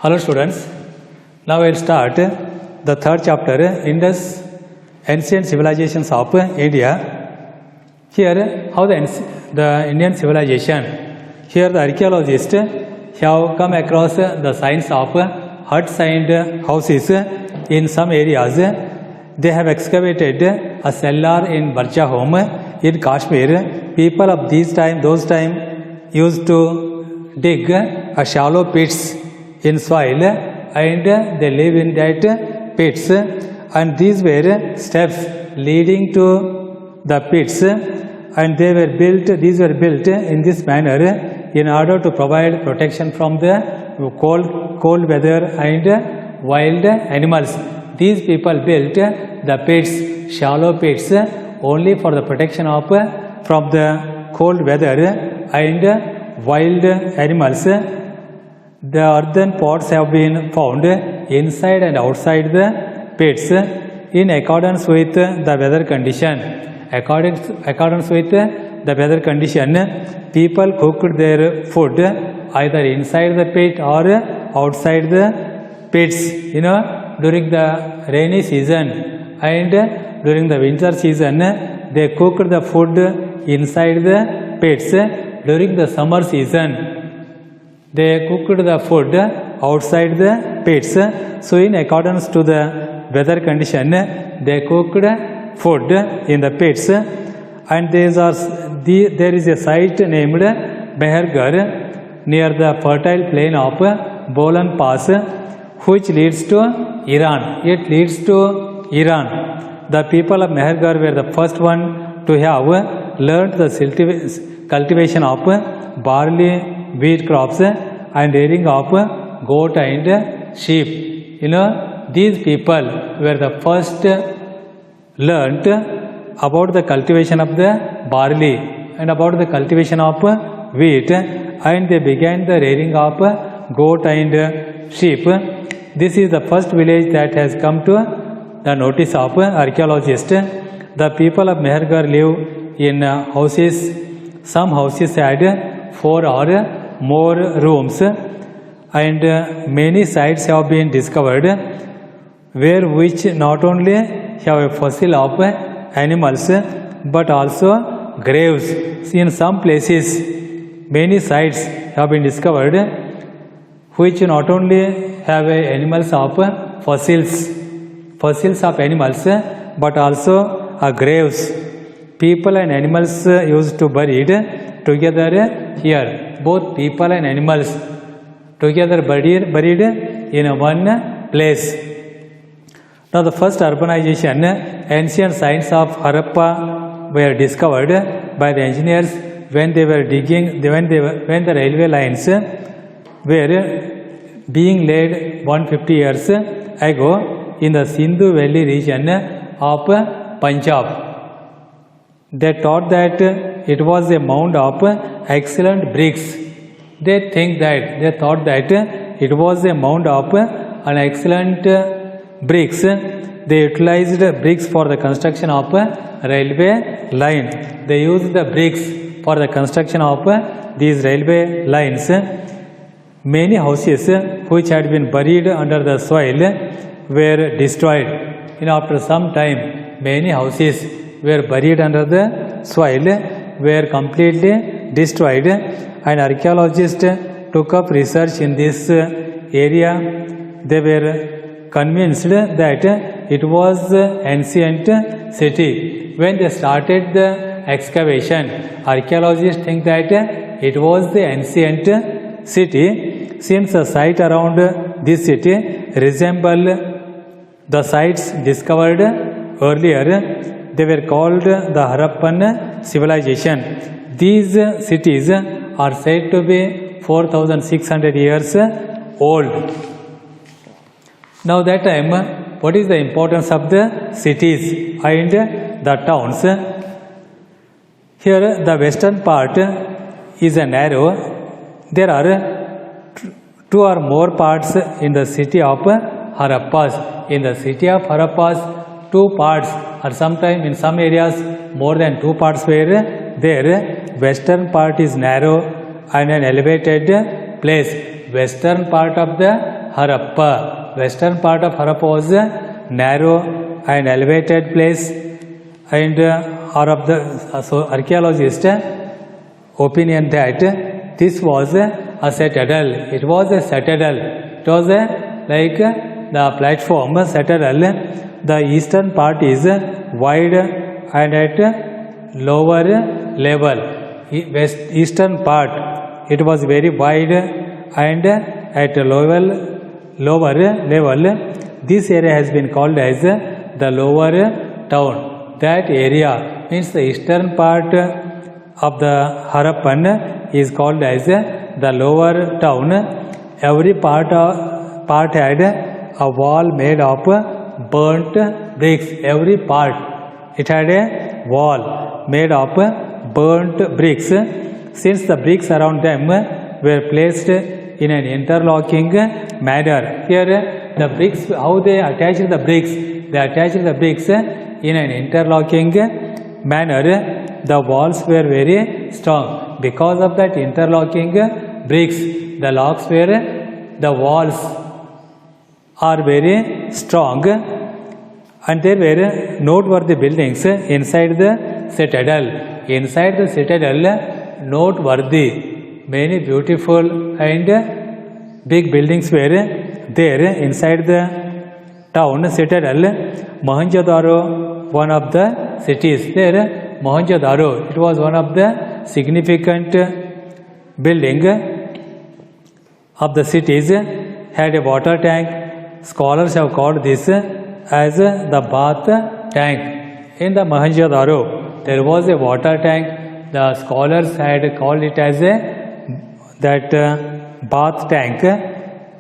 Hello students, now I will start the third chapter, Indus Ancient Civilizations of India. Here, how the Indian civilization. Here the archaeologists have come across the signs of huts and houses in some areas. They have excavated a cellar in Barja home in Kashmir. People of those time used to dig a shallow pits in soil and they live in that pits, and these were steps leading to the pits, and these were built in this manner in order to provide protection from the cold weather and wild animals. These people built the pits, shallow pits, only for the protection of from the cold weather and wild animals. The earthen pots have been found inside and outside the pits in accordance with the weather condition. Accordance with the weather condition, people cooked their food either inside the pit or outside the pits. During the rainy season and during the winter season, they cooked the food inside the pits. During the summer season, they cooked the food outside the pits. So in accordance to the weather condition, they cooked food in the pits. And there is a site named Mehergarh near the fertile plain of Bolan Pass, which leads to Iran. It leads to Iran. The people of Mehergarh were the first one to have learned the cultivation of barley, wheat crops and rearing of goat and sheep. These people were the first learnt about the cultivation of the barley and about the cultivation of wheat, and they began the rearing of goat and sheep. This is the first village that has come to the notice of archaeologists. The people of Mehergarh live in houses. Some houses had 4 or more rooms, and many sites have been discovered which not only have a fossil of animals but also graves. In some places, many sites have been discovered which not only have animals of fossils of animals but also graves. People and animals used to buried together here. Both people and animals together buried in one place. Now the first urbanization, ancient signs of Harappa were discovered by the engineers when they were digging, when the railway lines were being laid 150 years ago in the Sindhu Valley region of Punjab. They thought that it was a mound of excellent bricks. They thought that it was a mound of an excellent bricks. They utilized bricks for the construction of railway line. They used the bricks for the construction of these railway lines. Many houses which had been buried under the soil were destroyed. After some time, many houses were buried under the soil, were completely destroyed, and archaeologists took up research in this area. They were convinced that it was ancient city. When they started the excavation, archaeologists think that it was the ancient city, since the site around this city resemble the sites discovered earlier. They were called the Harappan civilization. These cities are said to be 4,600 years old. Now that time, what is the importance of the cities and the towns? Here the western part is a narrow. There are 2 or more parts in the city of Harappas. In the city of Harappas, 2 parts, or sometimes in some areas more than 2 parts were there. Western part is narrow and an elevated place. Western part of the Harappa. Western part of Harappa was a narrow and elevated place, and are of the archaeologist opinion that this was a citadel. It was a citadel. It was like the platform citadel. The eastern part is wide and at lower level. Eastern part, it was very wide and at lower level. This area has been called as the lower town. That area means the eastern part of the Harappan is called as the lower town. Every part had a wall made of burnt bricks. Every part, it had a wall made of burnt bricks. Since the bricks around them were placed in an interlocking manner. Here the bricks, how they attached the bricks? They attached the bricks in an interlocking manner. The walls were very strong. Because of that interlocking bricks, the locks were, the walls are very strong, and there were noteworthy buildings inside the citadel. Inside the citadel, noteworthy, many beautiful and big buildings were there inside the town citadel. Mohenjo-daro, one of the cities there, Mohenjo-daro, it was one of the significant building of the cities, had a water tank. Scholars have called this as the bath tank. In the Mohenjo-daro, there was a water tank. The scholars had called it as that bath tank.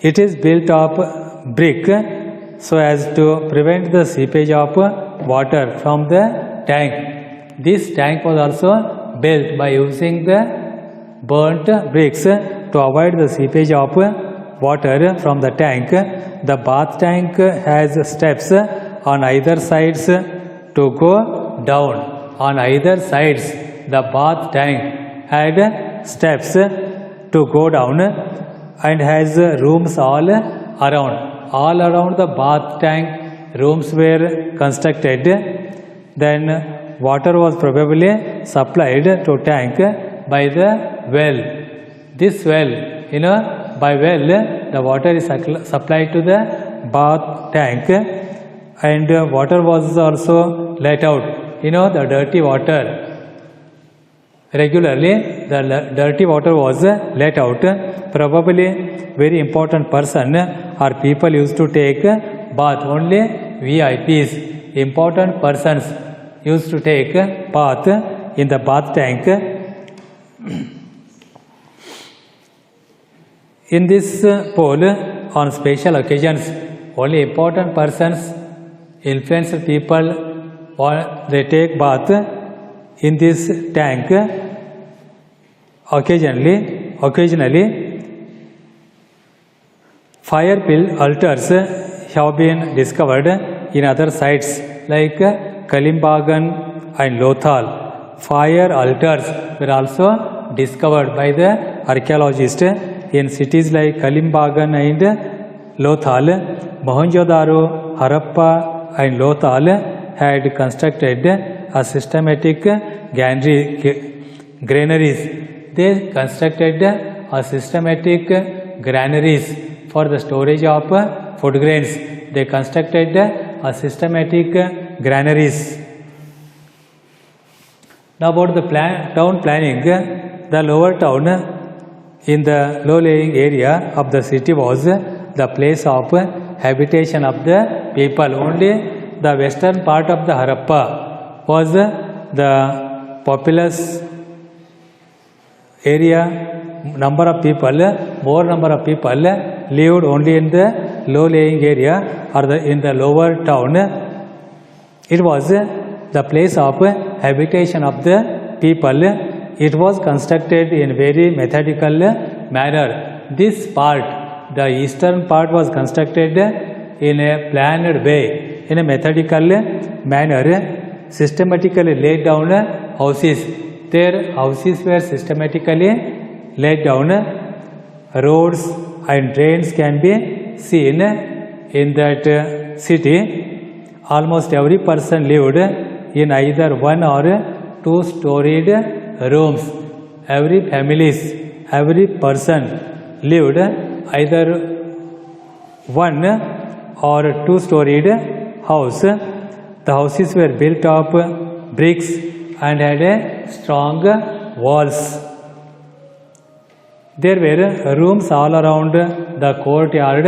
It is built of brick so as to prevent the seepage of water from the tank. This tank was also built by using the burnt bricks to avoid the seepage of water from the tank. The bath tank has steps on either sides to go down. On either sides, the bath tank had steps to go down and has rooms all around. All around the bath tank, rooms were constructed. Then water was probably supplied to tank by the well. This well, by well, the water is supplied to the bath tank, and water was also let out. The dirty water. Regularly, the dirty water was let out. Probably very important person or people used to take bath. Only VIPs, important persons used to take bath in the bath tank. In this poll, on special occasions, only important persons, influential people, they take bath in this tank. Occasionally, fire altars have been discovered in other sites like Kalimbagan and Lothal. Fire altars were also discovered by the archaeologists in cities like Kalimbagan and Lothal. Mohenjo-daro, Harappa and Lothal had constructed a systematic granaries. They constructed a systematic granaries for the storage of food grains. They constructed a systematic granaries. Now about the town planning, the lower town in the low-lying area of the city was the place of habitation of the people. Only the western part of the Harappa was the populous area. More number of people lived only in the low-lying area or in the lower town. It was the place of habitation of the people. It was constructed in very methodical manner. This part, the eastern part, was constructed in a planned way, in a methodical manner, systematically laid down houses. Their houses were systematically laid down. Roads and drains can be seen in that city. Almost every person lived in either one or two-storied rooms. Every person lived either one or two-storied house. The houses were built of bricks and had strong walls. There were rooms all around the courtyard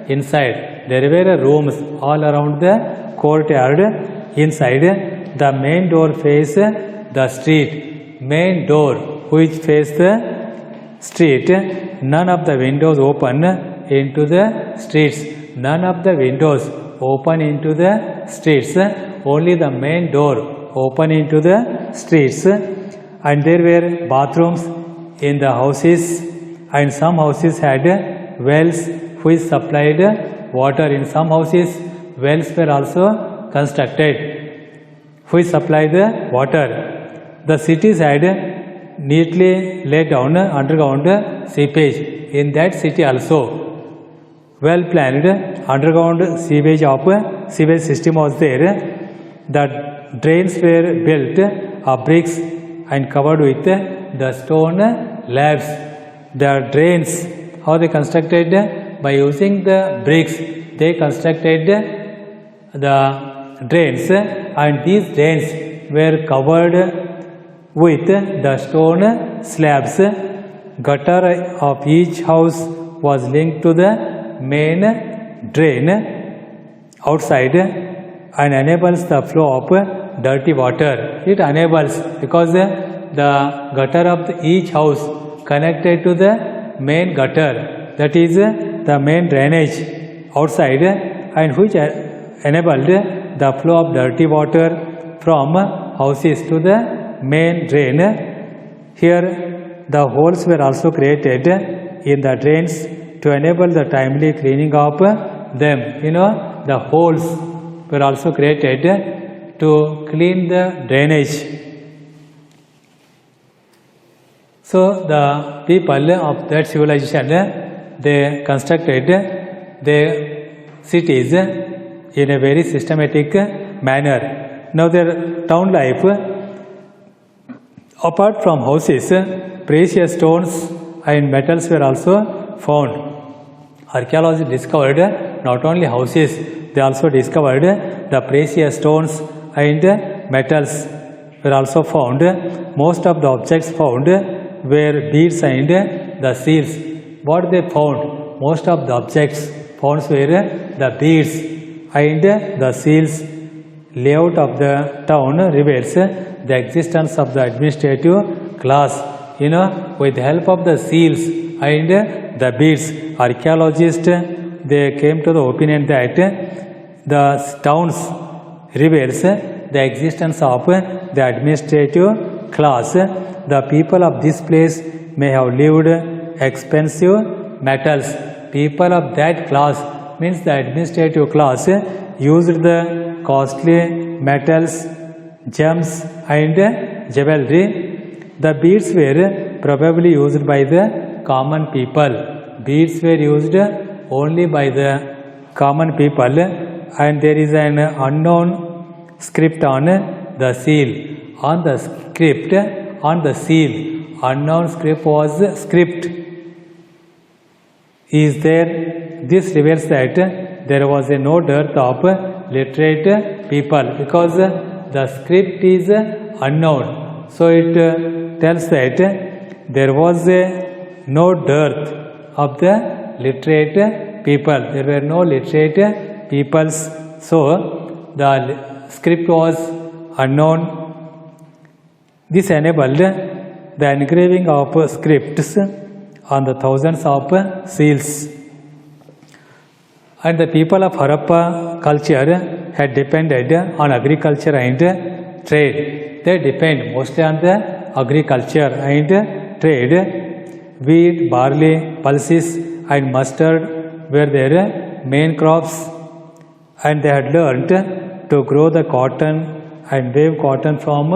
inside. There were rooms all around the courtyard inside. The main door faced the street. Main door which faced the street. None of the windows open into the streets. None of the windows open into the streets. Only the main door open into the streets. And there were bathrooms in the houses, and some houses had wells which supplied water. In some houses wells were also constructed which supplied the water. The cities had neatly laid down underground seepage. In that city also well planned underground sewage system was there. The drains were built of bricks and covered with the stone slabs. The drains, how they constructed? By using the bricks, they constructed the drains, and these drains were covered with the stone slabs. Gutter of each house was linked to the main drain outside and enables the flow of dirty water. It enables because the gutter of each house connected to the main gutter, that is the main drainage outside, and which enabled the flow of dirty water from houses to the main drain. Here the holes were also created in the drains to enable the timely cleaning of them. The holes were also created to clean the drainage. So the people of that civilization, they constructed their cities in a very systematic manner. Now their town life, apart from houses, precious stones and metals were also found. Archaeology discovered not only houses, they also discovered the precious stones and metals were also found. Most of the objects found were beads and the seals. What they found? Most of the objects found were the beads and the seals. Layout of the town reveals the existence of the administrative class. With the help of the seals and the beads, archaeologists, they came to the opinion that the towns reveals the existence of the administrative class. The people of this place may have lived expensive metals. People of that class means the administrative class used the costly metals, gems and jewelry. The beads were probably used by the common people. Beads were used only by the common people, and there is an unknown script on the seal. On the script, on the seal, unknown script is there. This reveals that there was no dearth of literate people because the script is unknown. So it tells that there was no dearth of the literate people. There were no literate peoples. So the script was unknown. This enabled the engraving of scripts on the thousands of seals. And the people of Harappa culture had depended on agriculture and trade. They depend mostly on the agriculture and trade. Wheat, barley, pulses and mustard were their main crops, and they had learnt to grow the cotton and weave cotton from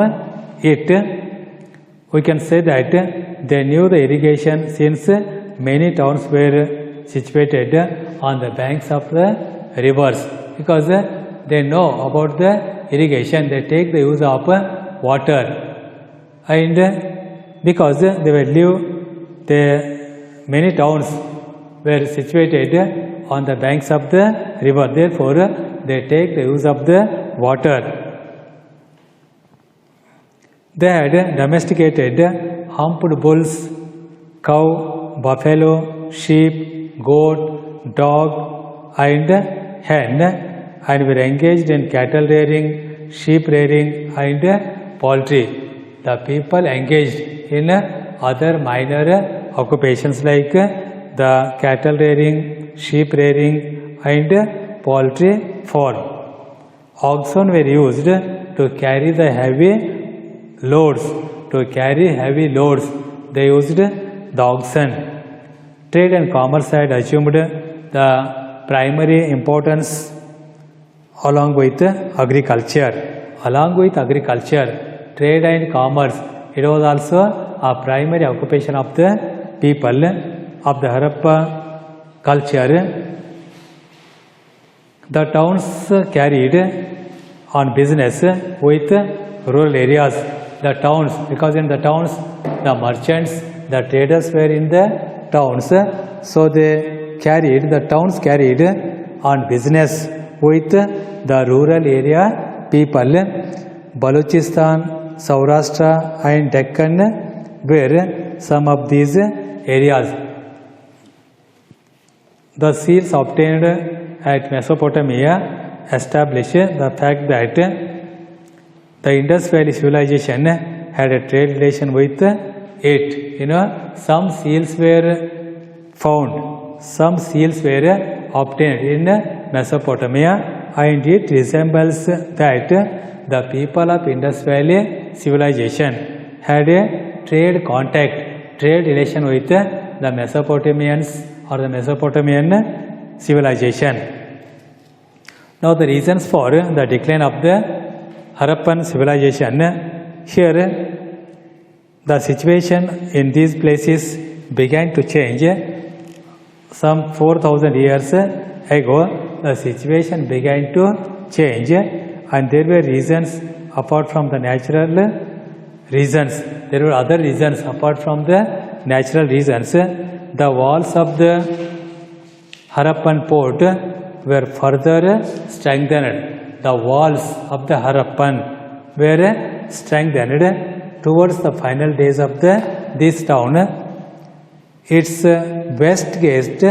it. We can say that they knew the irrigation since many towns were situated on the banks of the rivers, because they know about the irrigation, they take the use of water, and because they will live, many towns were situated on the banks of the river, therefore they take the use of the water. They had domesticated humped bulls, cow, buffalo, sheep, goat, dog, and hen, and were engaged in cattle rearing, sheep rearing, and poultry. The people engaged in other minor occupations like the cattle rearing, sheep rearing, and poultry farm. Oxen were used to carry the heavy loads. To carry heavy loads, they used the oxen. Trade and commerce had assumed the primary importance along with agriculture. Along with agriculture, trade and commerce, it was also a primary occupation of the people of the Harappa culture. The towns carried on business with rural areas. The towns, because in the towns, the merchants, the traders were in the towns, so the towns carried on business with the rural area people. Balochistan, Saurashtra, and Deccan were some of these areas. The seals obtained at Mesopotamia establish the fact that the Indus Valley civilization had a trade relation with it. Some seals were found, some seals were obtained in Mesopotamia, and it resembles that the people of Indus Valley civilization had a trade contact, trade relation with the Mesopotamians or the Mesopotamian civilization. Now the reasons for the decline of the Harappan civilization. Here the situation in these places began to change. Some 4,000 years ago, the situation began to change, and there were reasons apart from the natural reasons. There were other reasons apart from the natural reasons. The walls of the Harappan port were further strengthened. The walls of the Harappan were strengthened towards the final days of this town. Its west gate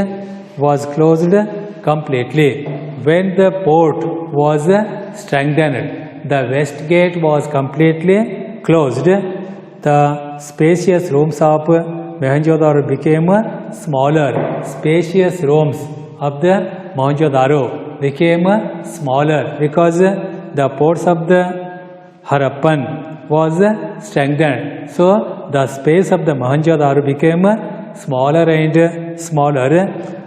was closed completely. When the port was strengthened, the west gate was completely closed. The spacious rooms of Mohenjo-daro became smaller. Spacious rooms of the Mohenjo-daro became smaller because the ports of the Harappan was strengthened. So the space of the Mohenjo-daro became smaller and smaller,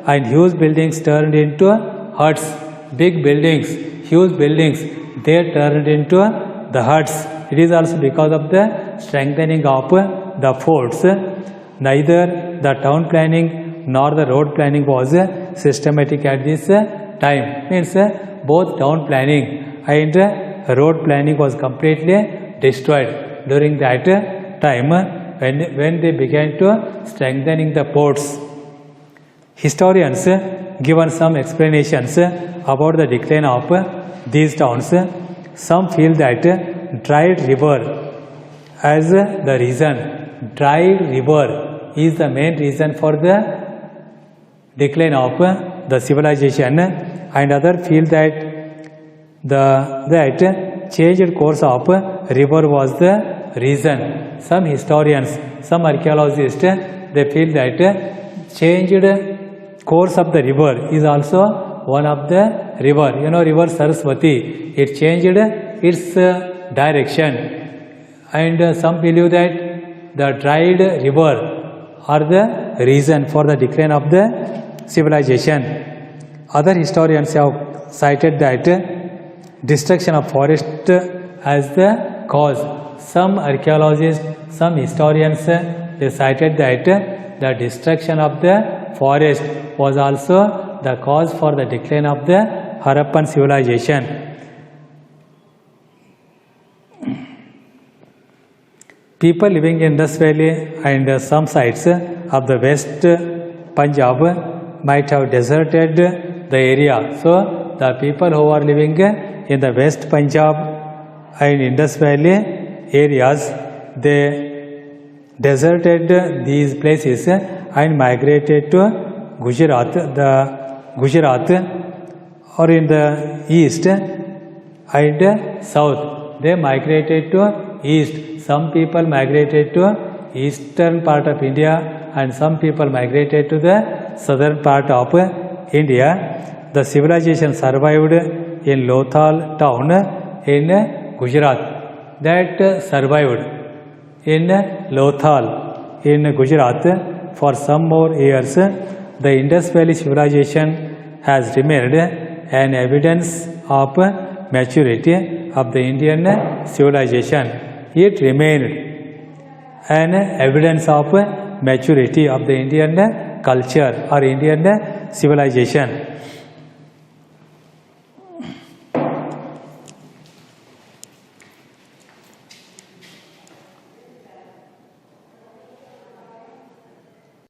and huge buildings turned into huts. Big buildings, huge buildings, they turned into the huts. It is also because of the strengthening of the forts. Neither the town planning nor the road planning was systematic at this time. Means both town planning and road planning was completely destroyed during that time when they began to strengthening the ports. Historians given some explanations about the decline of these towns. Some feel that dried river as the reason. Dried river is the main reason for the decline of the civilization, and others feel that that changed course of river was the reason. Some historians, some archaeologists, they feel that changed course of the river is also one of the river. River Saraswati, it changed its direction, and some believe that the dried river are the reason for the decline of the civilization. Other historians have cited that destruction of forest as the cause. Some archaeologists, some historians, they cited that the destruction of the forest was also the cause for the decline of the Harappan civilization. People living in Indus Valley and some sites of the West Punjab might have deserted the area. So, the people who are living in the West Punjab and Indus Valley areas, they deserted these places and migrated to Gujarat, or in the east and south. They migrated to east. Some people migrated to eastern part of India and some people migrated to the southern part of India. The civilization survived in Lothal town in Gujarat. That survived in Lothal in Gujarat for some more years. The Indus Valley civilization has remained an evidence of maturity of the Indian civilization. It remained an evidence of maturity of the Indian culture or Indian civilization.